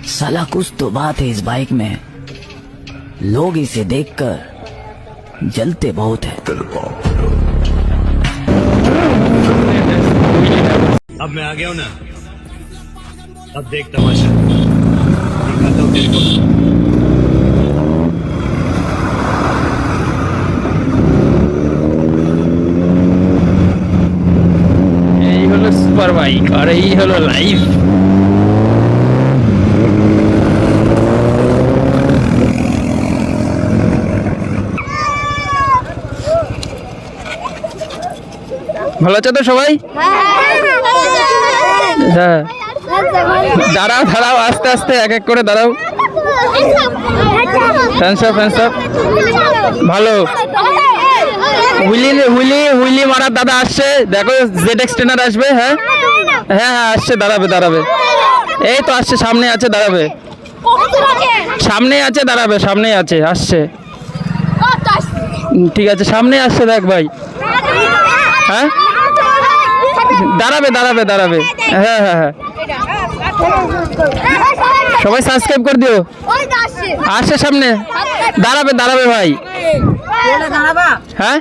साला कुछ तो बात है इस बाइक में, लोग इसे देखकर जलते बहुत है। अब मैं आ गया हूं ना, अब देख तमाशा दिखाता हूं तेरे को। এই হলো সুপার বাইক আর এই হলো লাইফ। ভালো আছো তো সবাই? হ্যাঁ, দাঁড়াও দাঁড়াও, আস্তে আস্তে এক এক করে দাঁড়াও। ভালো হুইলি হুইলি হুইলি মারার দাদা আসছে, দেখো ZX ট্রেনার আসবে। হ্যাঁ হ্যাঁ হ্যাঁ আসছে, দাঁড়াবে দাঁড়াবে, এই তো আসছে, সামনে আছে, দাঁড়াবে, সামনে আছে, দাঁড়াবে, সামনে আছে, আসছে, ঠিক আছে, সামনে আসছে, দেখ ভাই। হ্যাঁ দাঁড়াবে দাঁড়াবে দাঁড়াবে, হ্যাঁ হ্যাঁ হ্যাঁ, সবাই সাবস্ক্রাইব করে দিও। আসছে সামনে, দাঁড়াবে দাঁড়াবে ভাই। হ্যাঁ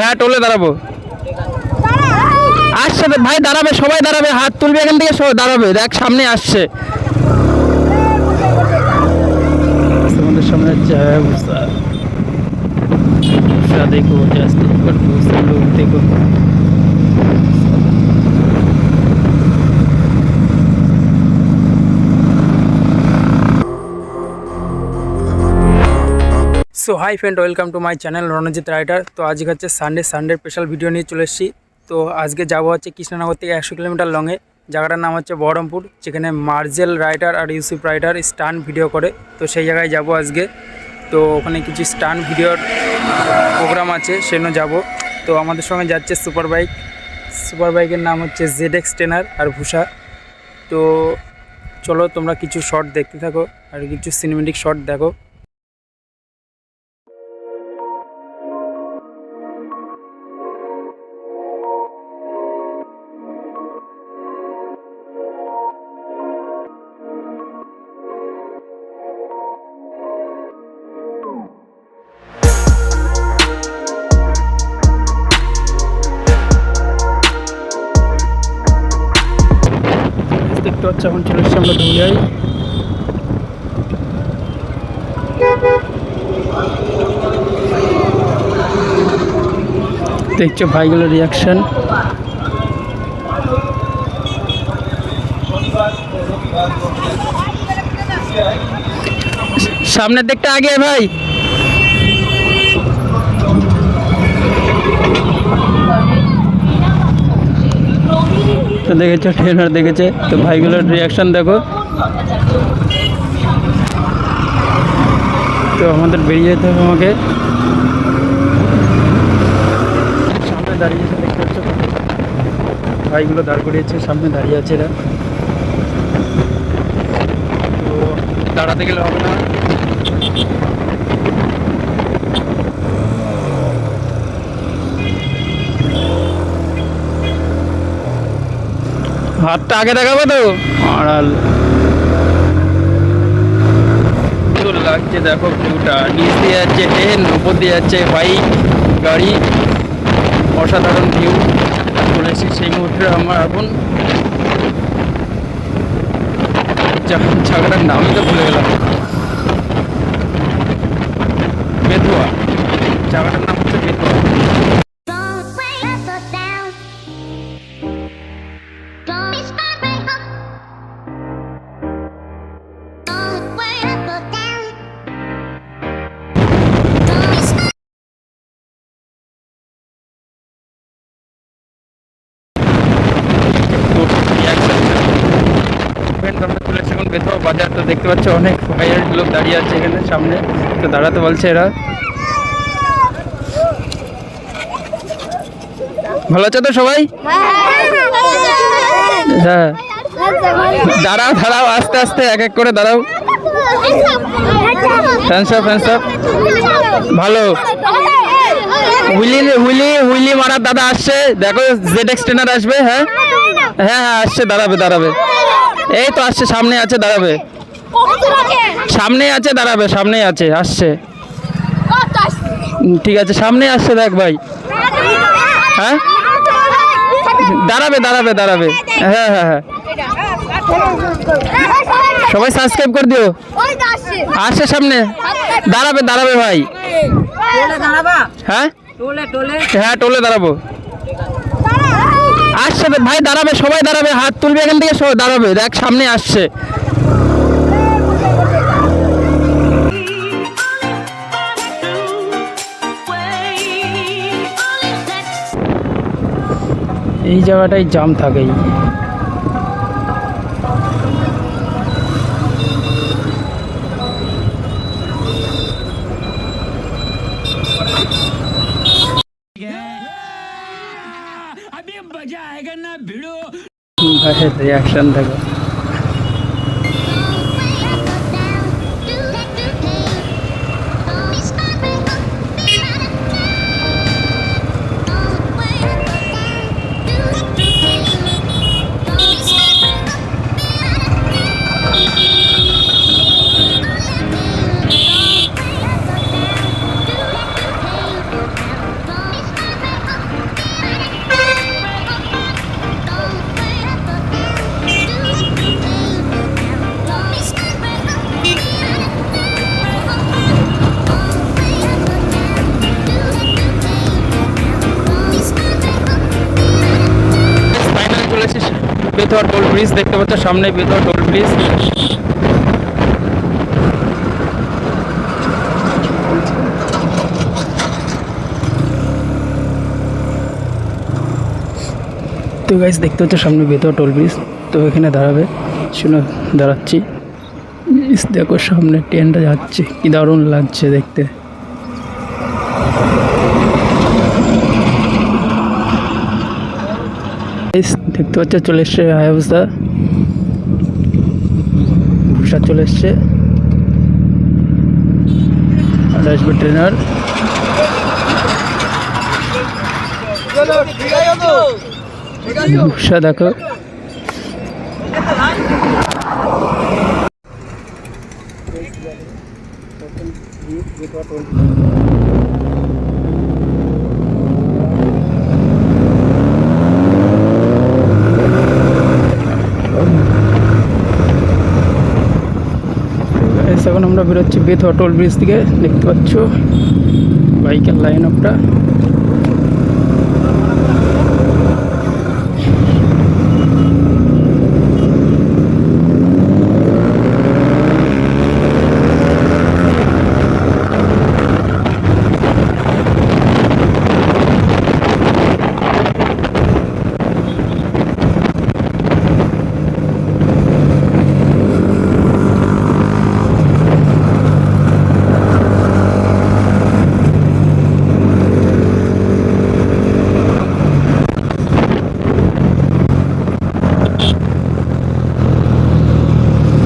হ্যাঁ টোলে দাঁড়াবো, আসছে ভাই, দাঁড়াবে, সবাই দাঁড়াবে, হাত তুলবে এখান থেকে, সবাই দাঁড়াবে, দেখ সামনে আসছে। আমাদের সামনে হচ্ছে দেখো, জাস্ট লোক দেখো। So hi friend, welcome to my channel Ranjit rider. তো আজকে হচ্ছে সানডে স্পেশাল ভিডিও নিয়ে চলে এসেছি। তো আজকে যাবো হচ্ছে কৃষ্ণনগর থেকে 100 কিলোমিটার লংয়ে, জায়গাটার নাম হচ্ছে বহরমপুর, যেখানে মার্জেল রাইডার আর ইউসুফ রাইডার স্টান্ট ভিডিও করে। তো সেই জায়গায় যাব আজকে। তো ওখানে কিছু স্টান্ট ভিডিওর প্রোগ্রাম আছে, সেজন্য যাব। তো আমাদের সঙ্গে যাচ্ছে সুপার বাইকের নাম হচ্ছে ZX ট্রেনার আর ভূষা। তো চলো তোমরা কিছু শর্ট দেখতে থাকো আর কিছু সিনেমেটিক শর্ট দেখো। দেখতে পাচ্ছি এখন চলে এসছি আমরা ধুলিয়ায়। দেখছো ভাইগুলোর রিয়াকশন। সামনের দিকটা আগে ভাই। তো দেখেছো, ট্রেনার দেখেছে, তো ভাইগুলোর রিয়াকশান দেখো। তো আমাদের বেরিয়ে যেতে হবে, আমাকে সামনে দাঁড়িয়েছে, দেখতে পাচ্ছ ভাইগুলো দাঁড় করিয়েছে, সামনে দাঁড়িয়ে আছে এরা। তো দাঁড়াতে গেলে হবে না, হাতটা আগে দেখাবো তো। আড়াল লাগছে, দেখো ভিউটা, নিচ দিয়ে যাচ্ছে ট্রেন, উপর দিয়ে যাচ্ছে বাইক গাড়ি, অসাধারণ ভিউ। চলে এসেছি সেই মুহূর্তে আমার এখন জায়গাটার নামই তো ভুলে গেলাম, বেতুয়া, জায়গাটার নাম হচ্ছে বেতুয়া। বেথুয়া বাজার, তো দেখতে পাচ্ছ অনেক ভাইয়ের লোক দাঁড়িয়ে আছে এখানে সামনে, তো দাঁড়াতে বলছে এরা। ভালো আছো তো সবাই? হ্যাঁ দাঁড়াও দাঁড়াও, আস্তে আস্তে এক এক করে দাঁড়াও। ভালো হুইলি হুইলি হুইলি মারার দাদা আসছে, দেখো ZX ট্রেনার আসবে। হ্যাঁ হ্যাঁ হ্যাঁ আসছে, দাঁড়াবে দাঁড়াবে, এই তো আসছে, সামনে আছে, দাঁড়াবে। সামনেই আছে, দাঁড়াবে, সামনেই আছে, আসছে। ঠিক আছে, সামনে আসছে, দেখ ভাই। হ্যাঁ, দাঁড়াবে দাঁড়াবে দাঁড়াবে। হ্যাঁ হ্যাঁ হ্যাঁ, সবাই সাবস্ক্রাইব করে দিও। আসছে সামনে, দাঁড়াবে দাঁড়াবে ভাই। হ্যাঁ হ্যাঁ, টোলে দাঁড়াবো। আসছে ভাই, দাঁড়াবে, সবাই দাঁড়াবে, হাত তুলবে এখান থেকে, সবাই দাঁড়াবে, দেখ সামনে আসছে। এই জায়গাটায় জাম থাকেই। রিয়াকশন থাকে। বেতোয়া টোল ব্রিজ দেখতে পাচ্ছ, সামনে বেতোয়া টোল ব্রিজ। তো গাইস দেখতে পাচ্ছ সামনে বেতোয়া টোল ব্রিজ। তো এখানে দাঁড়াবে, শুনে দাঁড়াচ্ছি। দেখো সামনে ট্রেনটা যাচ্ছে, কি দারুণ লাগছে দেখতে। দেখতে পাচ্ছ চলে এসছে হায়াবুসা, ভূষা চলে এসছে, আর আসবে ট্রেনার। ভূষা দেখো, এখন আমরা বেরোচ্ছি বেতোয়া টোল ব্রিজ থেকে। দেখতে পাচ্ছ বাইকের লাইন আপটা।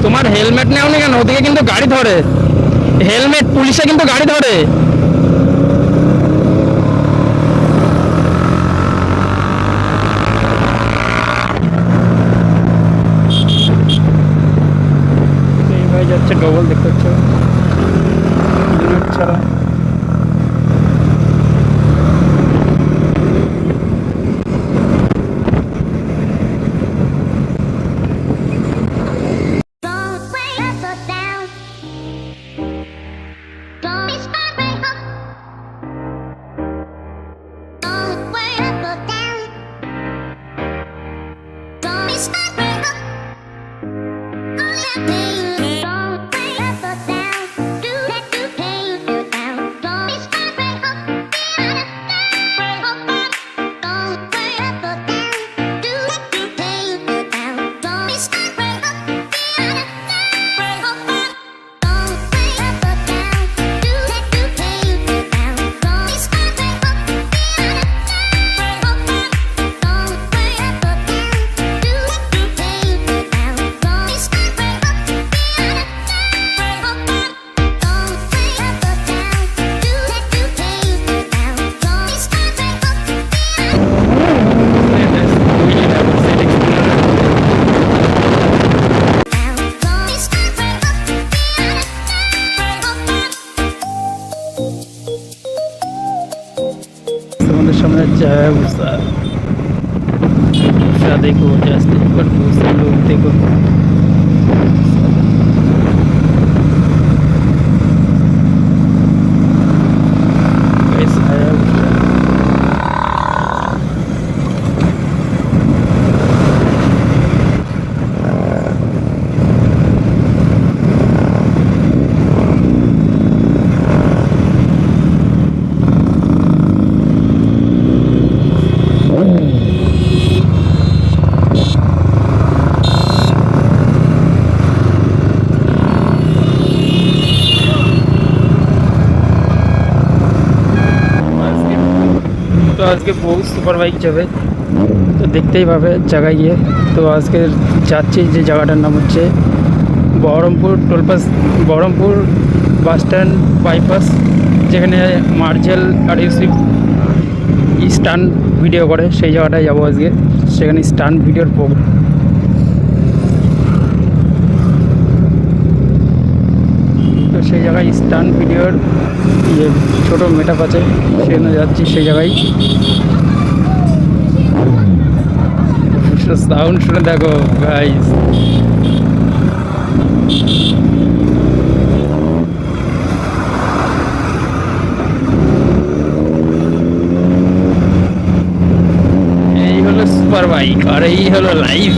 তোমার হেলমেট নেওনি কেন? ওদিকে কিন্তু গাড়ি ধরে, হেলমেট পুলিশে কিন্তু গাড়ি ধরে। এই ভাই যাচ্ছে ডবল, দেখতে পাচ্ছ, হেলমেট ছাড়া। हायाबुसा। देखो जस्ट एक बार दूसरे लोग देखो। Guys Hayabusa. তো আজকে বহু সুপার বাইক যাবে, তো দেখতেই পাবে জায়গায় গিয়ে। তো আজকে যাচ্ছি যে জায়গাটার নাম হচ্ছে Baharampur toll pass, Baharampur bus stand bypass, যেখানে মার্জেল আর ইউসিফ স্টান্ট ভিডিও করে, সেই জায়গাটায় যাবো আজকে। সেখানে স্টান্ট ভিডিওর প্রোগ্রাম, তো সেই জায়গায় স্টান্ট ভিডিওর ছোটো মেটআপ আছে, সেখানে যাচ্ছি সেই জায়গায়। সাউন্ড শুনে দেখো গাইস। এই হলো সুপার বাইক আর এই হলো লাইফ।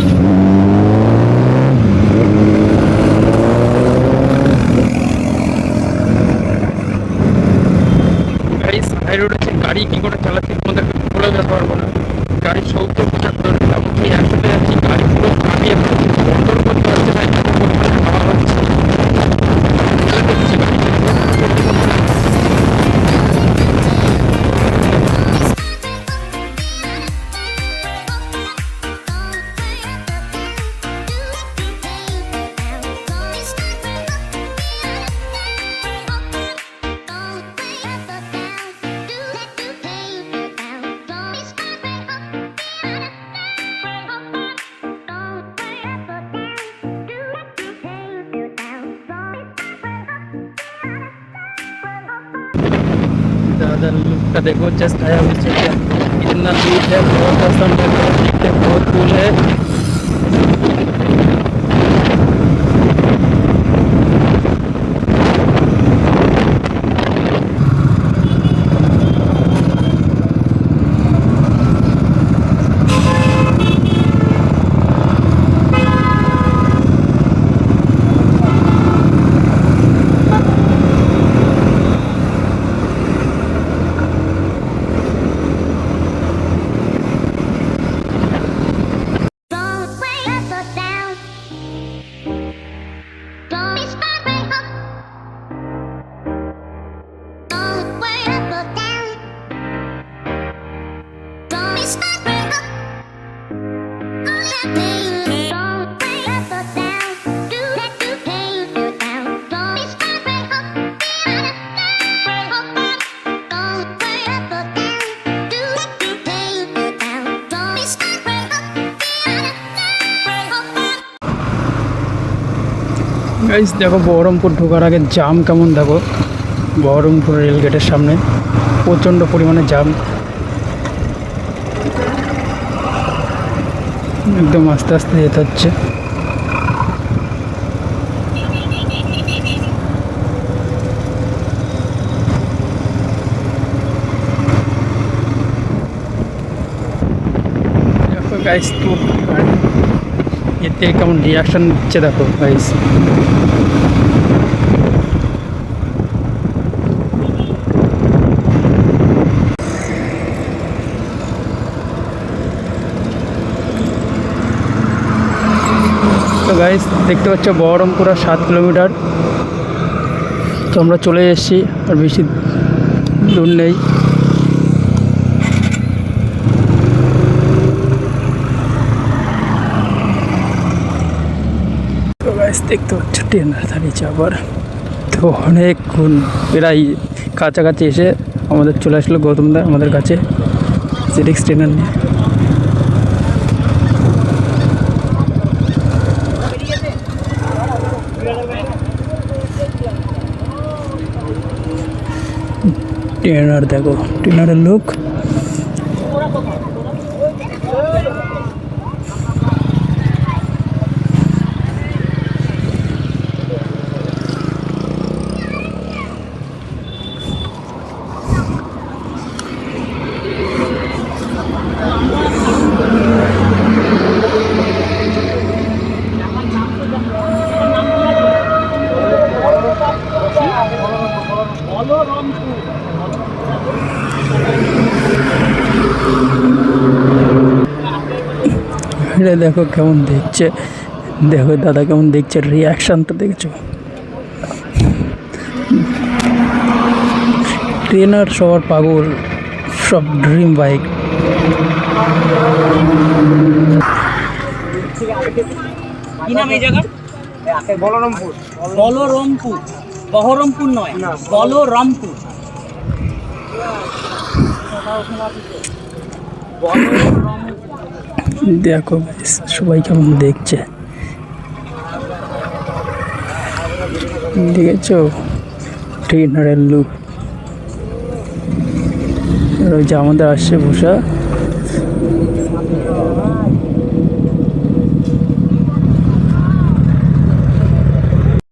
হাই রোডে যে গাড়ি কী করে চালাচ্ছি তোমাদেরকে বলে যেতে পারবো না। গাড়ি 70-75, এমনকি 100-তে যাচ্ছি, গাড়ি পুরো কামিয়ে কন্ট্রোল করতে পারছে না, এত পরিমাণে হাওয়া হচ্ছে। दादा लुक देखो, जस्ट आया उससे क्या कितना दूर है, बहुत आसान लग रहा है, देखते बहुत कूल है। গাইস দেখো বহরমপুর ঢোকার আগে জাম কেমন, দেখো বহরমপুর রেল গেটের সামনে প্রচণ্ড পরিমাণে জাম, একদম আস্তে আস্তে যেতে হচ্ছে। দেখো গাইস তো এতে কেমন রিয়াকশান দিচ্ছে দেখো গাইস। তো গাইস দেখতে পাচ্ছ বহরমপুর আর 7 কিলোমিটার, তো আমরা চলে এসেছি, আর বেশি দূর নেই। তো গাইস দেখতে পাচ্ছ ট্রেনের দাঁড়িয়েছে আবার, তো অনেকক্ষণ প্রায় কাছাকাছি এসে আমাদের চলে আসলো গৌতমদা আমাদের কাছে সিডিক্স ট্রেনার নিয়ে। ট্রেনার দেখো, ট্রেনারের লোক এটা দেখো কেমন দেখছে, দেখো দাদা কেমন দেখছে, রিয়াকশানটা দেখছো। ট্রেনার সবার পাগল, সব ড্রিম বাইক। কি নাম এই জায়গার? বলরামপুর। বলরামপুর, বহরমপুর নয়, বলরামপুর। দেখো guys, সবাই কেমন দেখছে, দেখেছো ট্রেনারের লুক। আর ওই যে আমাদের আসছে ভূষা,